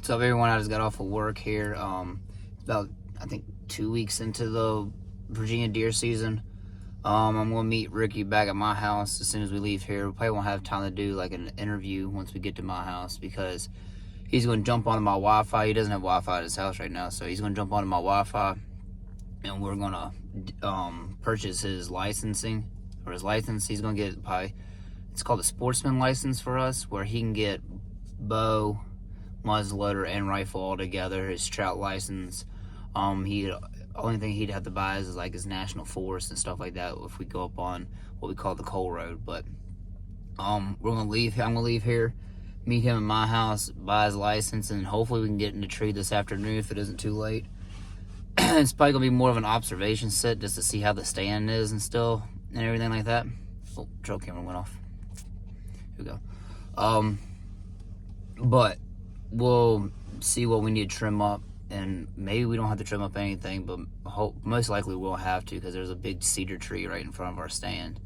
So everyone, I just got off of work here. About I think 2 weeks into the Virginia deer season. I'm gonna meet Ricky back at my house as soon as we leave here. We probably won't have time to do like an interview once we get to my house because he's gonna jump onto my Wi-Fi. He doesn't have Wi-Fi at his house right now, so he's gonna jump onto my Wi-Fi, and we're gonna purchase his licensing or his license. He's gonna get probably it's called a sportsman license for us, where he can get bow, muzzleloader, and rifle all together. His trout license. He only thing he'd have to buy is like his national forest and stuff like that if we go up on what we call the coal road. But we're gonna leave. I'm gonna leave here, meet him at my house, buy his license, and hopefully we can get in the tree this afternoon if it isn't too late. It's probably gonna be more of an observation sit just to see how the stand is and still and everything like that. Oh, trail camera went off. Here we go. But we'll see what we need to trim up, and maybe we don't have to trim up anything, but most likely we'll have to because there's a big cedar tree right in front of our stand,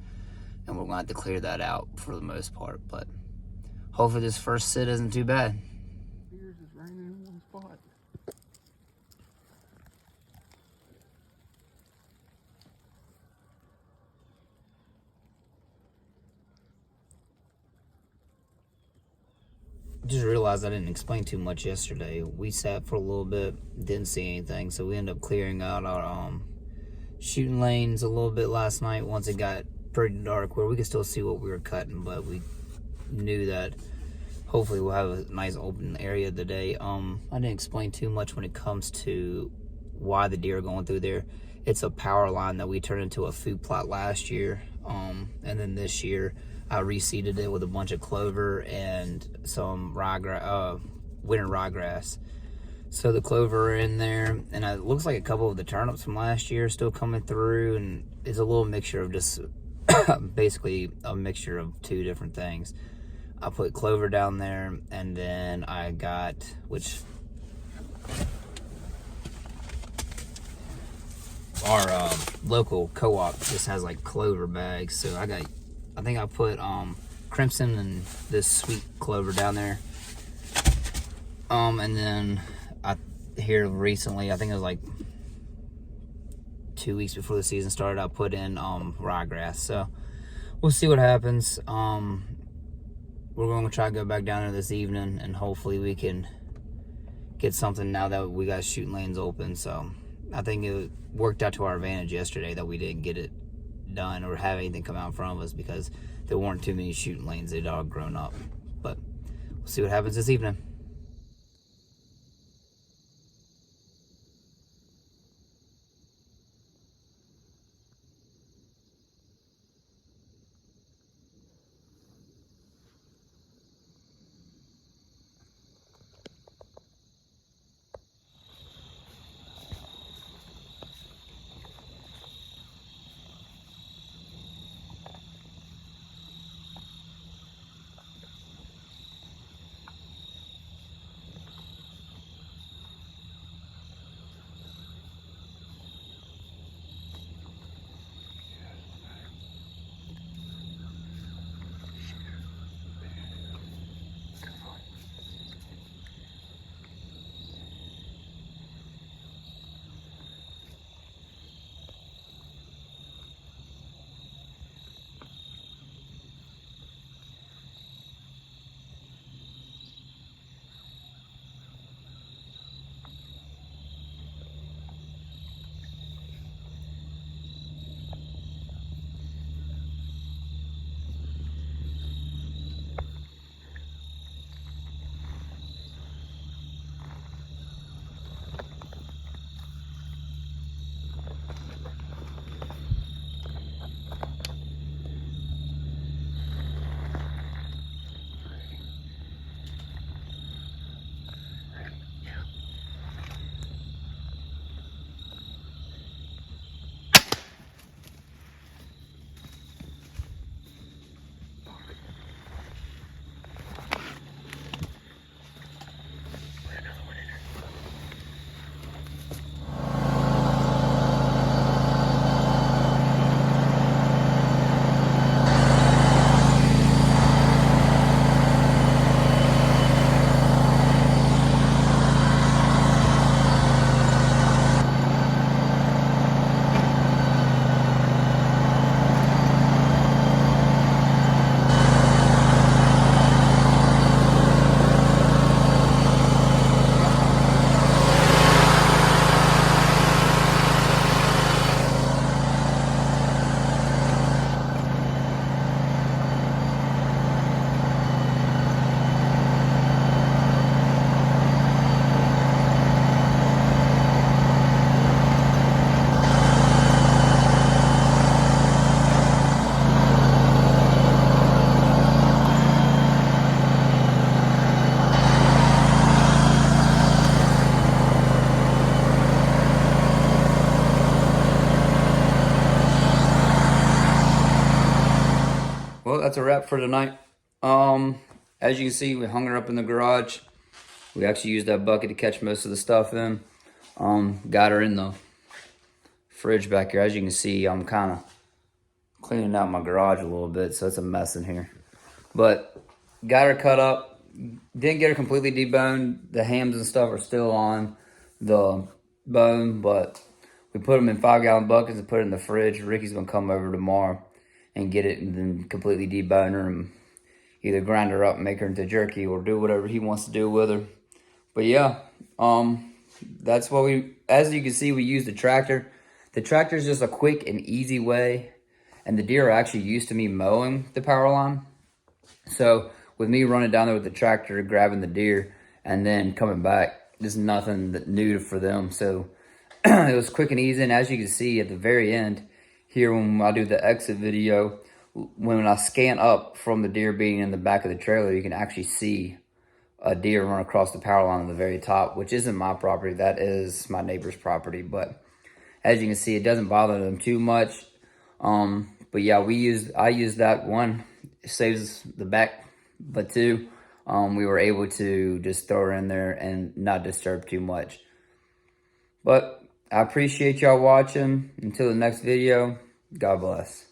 and we're going to have to clear that out for the most part. But hopefully this first sit isn't too bad. Here's just raining in one spot. Just realized I didn't explain too much yesterday. We sat for a little bit, didn't see anything, so we ended up clearing out our shooting lanes a little bit last night once it got pretty dark, where we could still see what we were cutting, but we knew that hopefully we'll have a nice open area today. I didn't explain too much when it comes to why the deer are going through there. It's a power line that we turned into a food plot last year, and then this year I reseeded it with a bunch of clover and some winter ryegrass. So the clover are in there, and it looks like a couple of the turnips from last year still coming through, and it's a little mixture of just basically a mixture of two different things. I put clover down there, and then I got, which our local co-op just has like clover bags, so I think I put crimson and this sweet clover down there, and then here recently, I think it was like 2 weeks before the season started, I put in ryegrass. So we'll see what happens. We're going to try to go back down there this evening, and hopefully we can get something now that we got shooting lanes open. So I think it worked out to our advantage yesterday that we didn't get it done or have anything come out in front of us because there weren't too many shooting lanes. They'd all grown up. But we'll see what happens this evening. well, that's a wrap for tonight. As you can see, we hung her up in the garage. We actually used that bucket to catch most of the stuff in. Got her in the fridge back here. As you can see, I'm kind of cleaning out my garage a little bit, so it's a mess in here. But got her cut up. Didn't get her completely deboned. The hams and stuff are still on the bone, but we put them in 5-gallon buckets and put it in the fridge. Ricky's gonna come over tomorrow and get it and then completely debone her and either grind her up and make her into jerky or do whatever he wants to do with her. But yeah, that's what as you can see, we used the tractor. The tractor is just a quick and easy way, and the deer are actually used to me mowing the power line. So with me running down there with the tractor, grabbing the deer, and then coming back, there's nothing new for them. So it was quick and easy. And as you can see at the very end here, when I do the exit video, when I scan up from the deer being in the back of the trailer, you can actually see a deer run across the power line at the very top, which isn't my property. That is my neighbor's property. But as you can see, it doesn't bother them too much. But yeah, I used that. One, it saves the back, but two, we were able to just throw her in there and not disturb too much. But I appreciate y'all watching. Until the next video, God bless.